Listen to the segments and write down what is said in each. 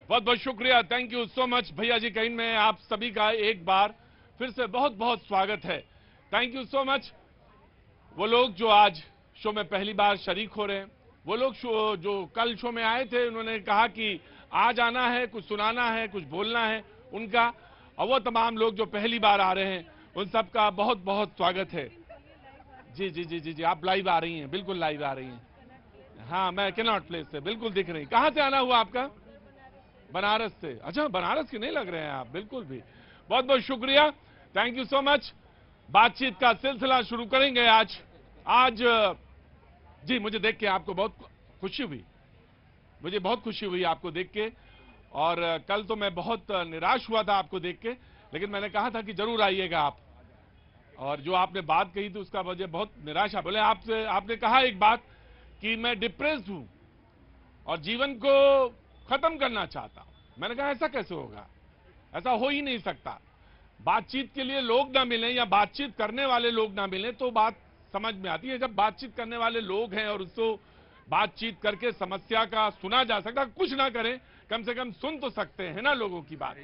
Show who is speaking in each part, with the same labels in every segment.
Speaker 1: बहुत बहुत शुक्रिया, थैंक यू सो मच भैया जी। कहीं में आप सभी का एक बार फिर से बहुत बहुत स्वागत है। Thank you so much. वो लोग जो आज शो में पहली बार शरीक हो रहे हैं, वो लोग जो कल शो में आए थे, उन्होंने कहा कि आज आना है, कुछ सुनाना है, कुछ बोलना है उनका, और वो तमाम लोग जो पहली बार आ रहे हैं उन सबका बहुत बहुत स्वागत है। जी जी जी जी जी, आप लाइव आ रही हैं, बिल्कुल लाइव आ रही हैं। हाँ, मैं कैनॉट प्लेस से बिल्कुल दिख रही। कहाँ से आना हुआ आपका? बनारस से। अच्छा, बनारस के नहीं लग रहे हैं आप बिल्कुल भी। बहुत बहुत शुक्रिया, थैंक यू सो मच। बातचीत का सिलसिला शुरू करेंगे आज जी, मुझे देख के आपको बहुत खुशी हुई, मुझे बहुत खुशी हुई आपको देख के। और कल तो मैं बहुत निराश हुआ था आपको देख के, लेकिन मैंने कहा था कि जरूर आइएगा आप। और जो आपने बात कही थी उसका मुझे बहुत निराशा। बोले आपसे, आपने कहा एक बात कि मैं डिप्रेस्ड हूं और जीवन को खत्म करना चाहता हूं। मैंने कहा ऐसा कैसे होगा, ऐसा हो ही नहीं सकता। बातचीत के लिए लोग ना मिलें या बातचीत करने वाले लोग ना मिलें तो बात समझ में आती है। जब बातचीत करने वाले लोग हैं और उसको बातचीत करके समस्या का सुना जा सकता, कुछ ना करें कम से कम सुन तो सकते हैं ना लोगों की बात।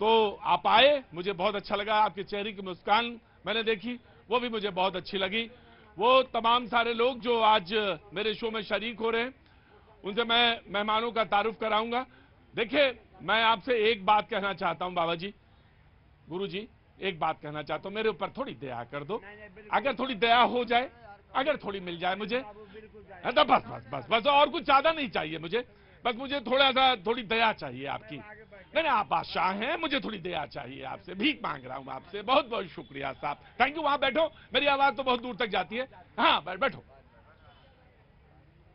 Speaker 1: तो आप आए, मुझे बहुत अच्छा लगा। आपके चेहरे की मुस्कान मैंने देखी, वो भी मुझे बहुत अच्छी लगी। वो तमाम सारे लोग जो आज मेरे शो में शरीक हो रहे हैं, उनसे मैं मेहमानों का तारुफ कराऊंगा। देखिए, मैं आपसे एक बात कहना चाहता हूं बाबा जी, गुरु जी, एक बात कहना चाहता हूं, मेरे ऊपर थोड़ी दया कर दो। अगर थोड़ी दया हो जाए, अगर थोड़ी मिल जाए मुझे, तो बस बस बस बस, और कुछ ज्यादा नहीं चाहिए मुझे। बस मुझे थोड़ा सा थोड़ी दया चाहिए आपकी। नहीं, आप बादशाह हैं, मुझे थोड़ी दया चाहिए आपसे, भीख मांग रहा हूं आपसे। बहुत बहुत शुक्रिया साहब, थैंक यू। वहां बैठो, मेरी आवाज तो बहुत दूर तक जाती है। हाँ, बैठो।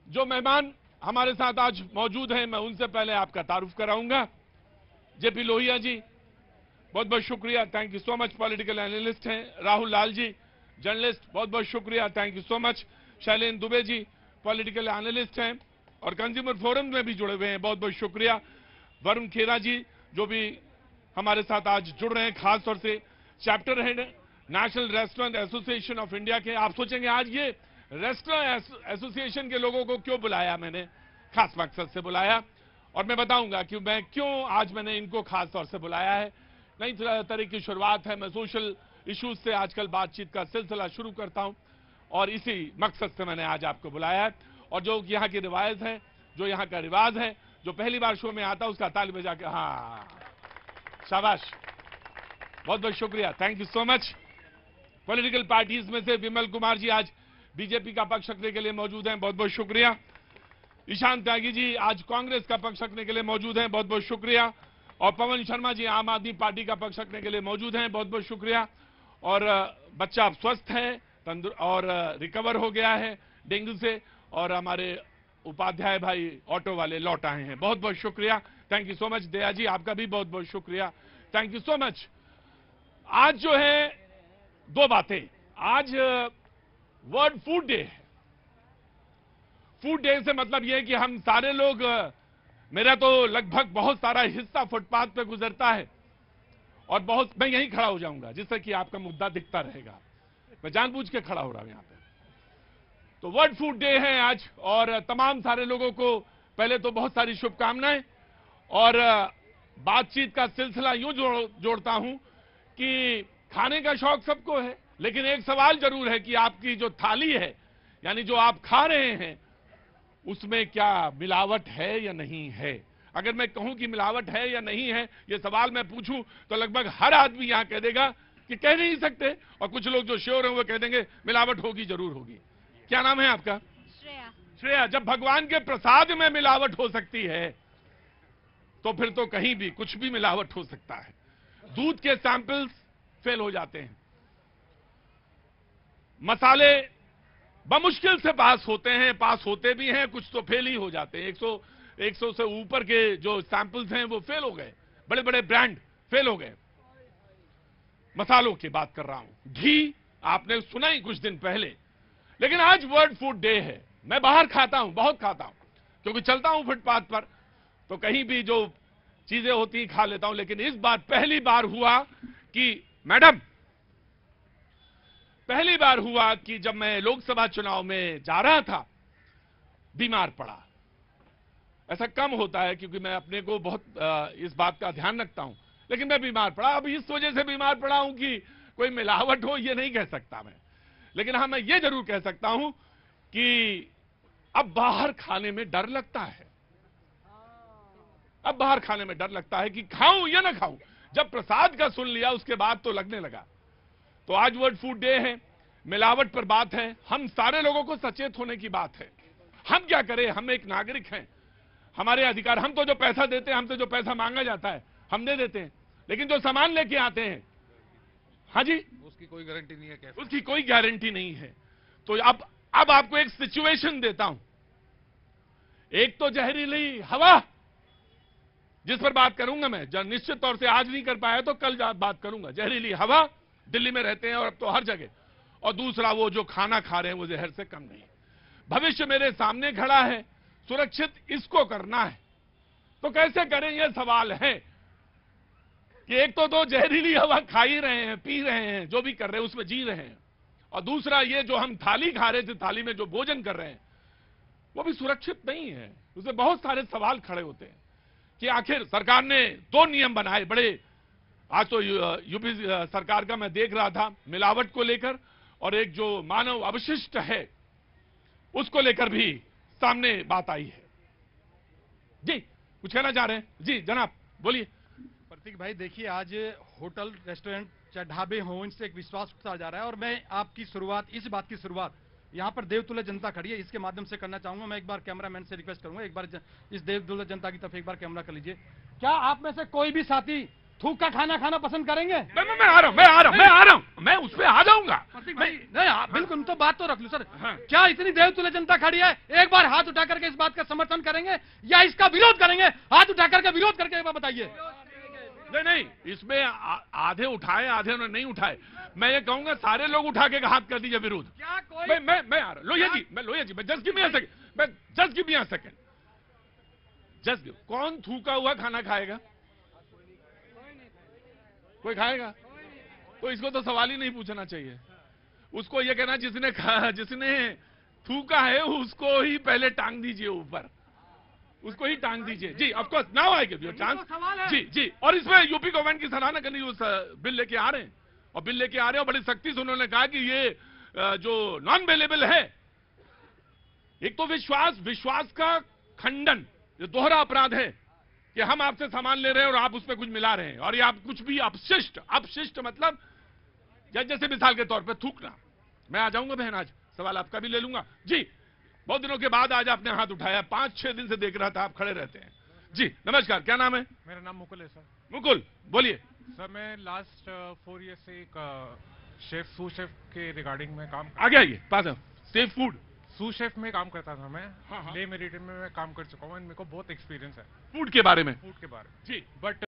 Speaker 1: जो मेहमान हमारे साथ आज मौजूद हैं, मैं उनसे पहले आपका तारुफ कराऊंगा। जेपी लोहिया जी, बहुत बहुत शुक्रिया, thank you so much, political analyst हैं। राहुल लाल जी, जर्नलिस्ट, बहुत बहुत शुक्रिया, thank you so much. Shailendra Dubey ji, political analyst हैं और कंज्यूमर फोरम में भी जुड़े हुए हैं, बहुत बहुत शुक्रिया। वरुण खेरा जी, जो भी हमारे साथ आज जुड़ रहे हैं, खासतौर से chapter head national restaurant association of India के। आप सोचेंगे आज ये रेस्टोरेंट एसोसिएशन के लोगों को क्यों बुलाया, मैंने खास मकसद से बुलाया और मैं बताऊंगा कि मैं क्यों आज मैंने इनको खास तौर से बुलाया है। नई तरह की शुरुआत है, मैं सोशल इश्यूज से आजकल बातचीत का सिलसिला शुरू करता हूं और इसी मकसद से मैंने आज आपको बुलाया है। और जो यहाँ की रिवायत है, जो यहाँ का रिवाज है, जो पहली बार शो में आता है उसका ताली बजा के, हाँ शाबाश, बहुत बहुत शुक्रिया, thank you so much. Political parties में से विमल कुमार जी आज बीजेपी का पक्ष रखने के लिए मौजूद हैं, बहुत बहुत शुक्रिया। ईशान त्यागी जी आज कांग्रेस का पक्ष रखने के लिए मौजूद हैं, बहुत बहुत शुक्रिया। और पवन शर्मा जी आम आदमी पार्टी का पक्ष रखने के लिए मौजूद हैं, बहुत बहुत शुक्रिया। और बच्चा अब स्वस्थ है और रिकवर हो गया है डेंगू से, और हमारे उपाध्याय भाई ऑटो वाले लौट आए हैं, बहुत बहुत शुक्रिया, थैंक यू सो मच। दया जी, आपका भी बहुत बहुत शुक्रिया, थैंक यू सो मच। आज जो है दो बातें, आज वर्ल्ड फूड डे है। फूड डे से मतलब यह है कि हम सारे लोग, मेरा तो लगभग बहुत सारा हिस्सा फुटपाथ पे गुजरता है और बहुत, मैं यहीं खड़ा हो जाऊंगा जिससे कि आपका मुद्दा दिखता रहेगा, मैं जानबूझ के खड़ा हो रहा हूं यहां पे। तो वर्ल्ड फूड डे है आज और तमाम सारे लोगों को पहले तो बहुत सारी शुभकामनाएं। और बातचीत का सिलसिला यूं जोड़ता हूं कि खाने का शौक सबको है, लेकिन एक सवाल जरूर है कि आपकी जो थाली है, यानी जो आप खा रहे हैं, उसमें क्या मिलावट है या नहीं है। अगर मैं कहूं कि मिलावट है या नहीं है, यह सवाल मैं पूछूं तो लगभग हर आदमी यहां कह देगा कि कह नहीं सकते, और कुछ लोग जो श्योर हैं वो कह देंगे मिलावट होगी, जरूर होगी। क्या नाम है आपका?
Speaker 2: श्रेया।
Speaker 1: श्रेया, जब भगवान के प्रसाद में मिलावट हो सकती है तो फिर तो कहीं भी कुछ भी मिलावट हो सकता है। दूध के सैंपल्स फेल हो जाते हैं, मसाले बमुश्किल से पास होते हैं, पास होते भी हैं, कुछ तो फेल ही हो जाते हैं। 100 से ऊपर के जो सैंपल्स हैं वो फेल हो गए, बड़े बड़े ब्रांड फेल हो गए। मसालों की बात कर रहा हूं, घी आपने सुना ही कुछ दिन पहले। लेकिन आज वर्ल्ड फूड डे है। मैं बाहर खाता हूं, बहुत खाता हूं, क्योंकि चलता हूं फुटपाथ पर, तो कहीं भी जो चीजें होती खा लेता हूं। लेकिन इस बार पहली बार हुआ कि मैडम, पहली बार हुआ कि जब मैं लोकसभा चुनाव में जा रहा था, बीमार पड़ा। ऐसा कम होता है क्योंकि मैं अपने को बहुत इस बात का ध्यान रखता हूं, लेकिन मैं बीमार पड़ा। अब इस वजह से बीमार पड़ा हूं कि कोई मिलावट हो, ये नहीं कह सकता मैं, लेकिन हाँ मैं ये जरूर कह सकता हूं कि अब बाहर खाने में डर लगता है। अब बाहर खाने में डर लगता है कि खाऊं या ना खाऊं। जब प्रसाद का सुन लिया उसके बाद तो लगने लगा। तो आज वर्ल्ड फूड डे है, मिलावट पर बात है, हम सारे लोगों को सचेत होने की बात है। हम क्या करें, हम एक नागरिक हैं, हमारे अधिकार, हम तो जो पैसा देते हैं, हमसे जो पैसा मांगा जाता है हम दे देते हैं, लेकिन जो सामान लेके आते हैं, हाँ जी,
Speaker 2: उसकी कोई गारंटी नहीं है। कैसे?
Speaker 1: उसकी कोई गारंटी नहीं है। तो अब आपको एक सिचुएशन देता हूं। एक तो जहरीली हवा, जिस पर बात करूंगा मैं, जब निश्चित तौर से आज नहीं कर पाया तो कल बात करूंगा। जहरीली हवा, दिल्ली में रहते हैं और अब तो हर जगह। और दूसरा वो जो खाना खा रहे हैं वो जहर से कम नहीं। भविष्य मेरे सामने खड़ा है, सुरक्षित इसको करना है, तो कैसे करें ये सवाल है कि एक तो जहरीली हवा खा ही रहे हैं, पी रहे हैं, जो भी कर रहे हैं उसमें जी रहे हैं, और दूसरा ये जो हम थाली खा रहे थे, थाली में जो भोजन कर रहे हैं वो भी सुरक्षित नहीं है। उसमें बहुत सारे सवाल खड़े होते हैं कि आखिर सरकार ने 2 नियम बनाए बड़े। आज तो यूपी सरकार का मैं देख रहा था, मिलावट को लेकर, और एक जो मानव अवशिष्ट है उसको लेकर भी सामने बात आई है। जी कुछ कहना चाह रहे हैं? जी जनाब बोलिए।
Speaker 3: प्रतीक भाई देखिए, आज होटल, रेस्टोरेंट, चाहे ढाबे हों, इनसे एक विश्वास उठता जा रहा है। और मैं आपकी शुरुआत, इस बात की शुरुआत यहाँ पर देवतुल्य जनता खड़ी है, इसके माध्यम से करना चाहूंगा। मैं एक बार कैमरामैन से रिक्वेस्ट करूंगा, एक बार इस देवतुल्य जनता की तरफ एक बार कैमरा कर लीजिए। क्या आप में से कोई भी साथी थूक का खाना खाना पसंद करेंगे?
Speaker 1: मैं आ रहा हूं, मैं उस पर आ जाऊंगा।
Speaker 3: नहीं बिल्कुल, तो बात तो रख लो सर। क्या इतनी देवतुल्य जनता खड़ी है, एक बार हाथ उठा करके इस बात का समर्थन करेंगे या इसका विरोध करेंगे? हाथ उठा करके विरोध करके एक बार बताइए।
Speaker 1: नहीं, इसमें आधे उठाए, आधे ने नहीं उठाए। मैं ये कहूंगा सारे लोग उठा के हाथ कर दीजिए विरोध।
Speaker 3: क्या कोई
Speaker 1: मैं आ रहा, लोहिया जी, मैं just give me a second, कौन थूका हुआ खाना खाएगा? कोई खाएगा? तो इसको तो सवाल ही नहीं पूछना चाहिए। उसको ये कहना जिसने थूका है उसको ही पहले टांग दीजिए ऊपर, उसको ही टांग दीजिए। जी of course, now I give you chance. जी, और इसमें यूपी गवर्नमेंट की सराहना करनी, उस बिल लेके आ रहे हैं, और बिल लेके आ रहे हैं, और बड़ी सख्ती से उन्होंने कहा कि ये जो नॉन अवेलेबल है, एक तो विश्वास का खंडन, ये दोहरा अपराध है कि हम आपसे सामान ले रहे हैं और आप उसमें कुछ मिला रहे हैं, और ये आप कुछ भी अपशिष्ट मतलब जैसे मिसाल के तौर पे थूकना। मैं आ जाऊंगा बहन, आज सवाल आपका भी ले लूंगा। जी बहुत दिनों के बाद आज आपने हाथ उठाया, 5-6 दिन से देख रहा था आप खड़े रहते हैं। जी नमस्कार, क्या नाम है?
Speaker 4: मेरा नाम मुकुल है सर।
Speaker 1: मुकुल बोलिए।
Speaker 4: सर मैं लास्ट 4 ईयर से एक सूस शेफ के रिगार्डिंग में काम,
Speaker 1: आगे आइए, पास है, सेफ फूड
Speaker 4: सूस शेफ में काम करता था मैं।
Speaker 1: हाँ।
Speaker 4: ले मेरिडियन में मैं काम कर चुका हूँ, मेरे को बहुत एक्सपीरियंस है
Speaker 1: फूड के बारे में।
Speaker 4: फूड के बारे में।
Speaker 1: जी
Speaker 4: बट